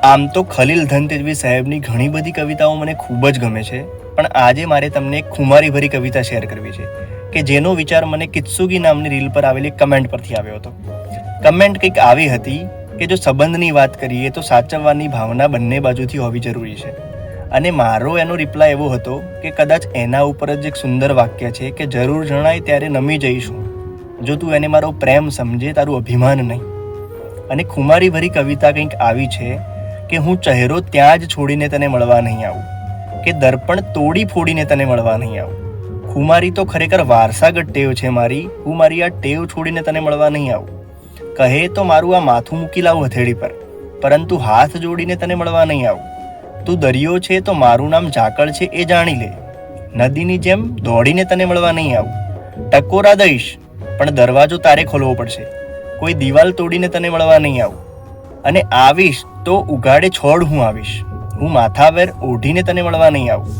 આમ તો ખલીલ ધનતેજવી સાહેબની ઘણી બધી કવિતાઓ મને ખૂબ જ ગમે છે, પણ આજે મારે તમને એક ખુમારીભરી કવિતા શેર કરવી છે કે જેનો વિચાર મને કિત્સુગી નામની રીલ પર આવેલી કમેન્ટ પરથી આવ્યો હતો. કમેન્ટ કંઈક આવી હતી કે જો સંબંધની વાત કરીએ તો સાચવવાની ભાવના બંને બાજુથી હોવી જરૂરી છે. અને મારો એનો રિપ્લાય એવો હતો કે કદાચ એના ઉપર જ એક સુંદર વાક્ય છે કે જરૂર જણાય ત્યારે નમી જઈશું, જો તું એને મારો પ્રેમ સમજે, તારું અભિમાન નહીં. અને ખુમારીભરી કવિતા કંઈક આવી છે કે હું ચહેરો ત્યાં જ છોડીને તને મળવા નહીં આવું, કે દર્પણ તોડી ફોડીને તને મળવા નહીં આવું. ખુમારી તો ખરેખર વારસાગત ટેવ છે મારી, હું મારી આ ટેવ છોડીને તને મળવા નહીં આવું. કહે તો મારું આ માથું મૂકી લાવું હથેળી પર, પરંતુ હાથ જોડીને તને મળવા નહીં આવું. તું દરિયો છે તો મારું નામ ઝાકળ છે એ જાણી લે, નદીની જેમ દોડીને તને મળવા નહીં આવું. ટકોરા દઈશ પણ દરવાજો તારે ખોલવો પડશે, કોઈ દિવાલ તોડીને તને મળવા નહીં આવું. અને આવીશ તો ઉગાડે છોડ હું આવીશ, હું માથાવેર ઓઢીને તને મળવા નહીં આવું.